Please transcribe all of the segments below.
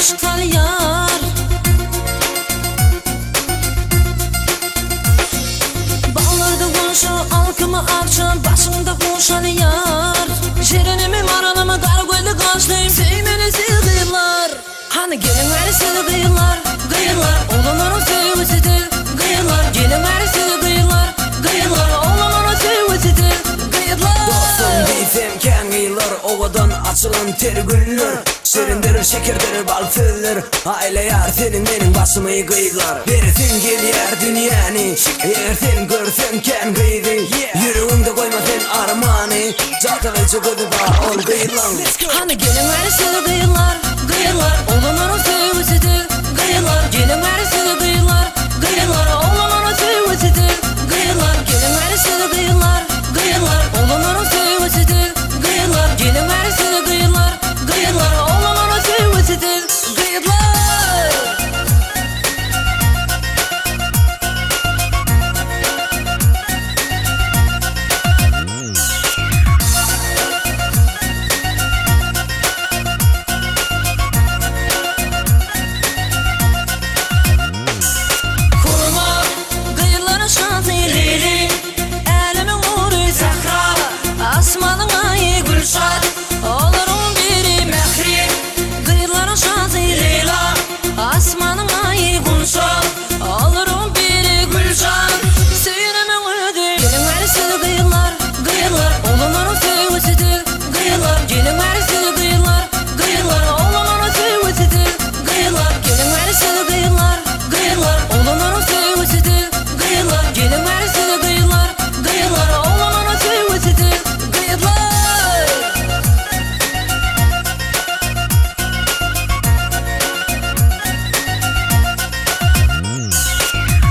aşklar yar. Bağlarda konuşu alkımı akşam başımda kuşan yar. Şirinimi maranımı kargoyla kaçlayım sevmeni sevdiler. Hani gelin ver sizi kıyılar, kıyılar. Oğlanların sevgisidir, kıyılar. Gelin ver sizi kıyılar, kıyılar. Oğlanların sevgisidir, kıyılar. Dostum deyfem kən kıyılar, ovadan açılan tergüller. Şirindir, şekerdir, bal filler. Aile yar senin benim başımı kıyılar. Versin gel yer dünyani, yersin görsen kən kıydı. Yüreğimde koyma sen armani, çatalı çıkıdı da ol kıyılan. Hani gelin ver sizi kıyılar, kıyılar. Oğlanların sevgisidir, kıyılar. Gelin ver sizi kıyılar, kıyılar. Oğlanların sevgisidir, kıyılar. Gelin ver sizi kıyılar, kıyılar. Oğlanların sevgisidir, kıyılar. Gelin ver sizi kıyılar, kıyılar. Oğlanların sevgisidir, kıyılar. Asmanın ayı gülşat, olurum biri mehri. Kıyıların şansı Leyla. Asmanın ayı gülşat, olurum biri gülşat. Seyremin ödü. Gelin ver sizi kıyılar, kıyılar. Oğlanların sevgisidir, kıyılar. Gelin ver sizi kıyılar, kıyılar. Oğlanların sevgisidir, kıyılar. Gelin ver sizi kıyılar, kıyılar. Oğlanların sevgisidir, kıyılar. Gelin ver sizi kıyılar, kıyılar. Oğlanların sevgisidir.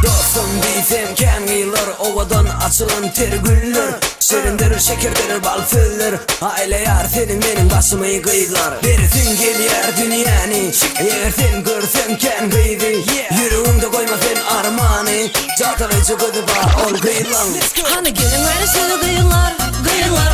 Dostum deyfem kən kıyılar, ovadan açılan tergüller. Şirindir, şekerdir, bal filler. Aile yar senin benim başımı kıyılar. Versin gel yer dünyani, yersin görsen kən kıydı. Yüreğimde koyma sen armani, çatalı çıkıdı da ol kıyılan. Hani gelin ver sizi kıyılar, kıyılar.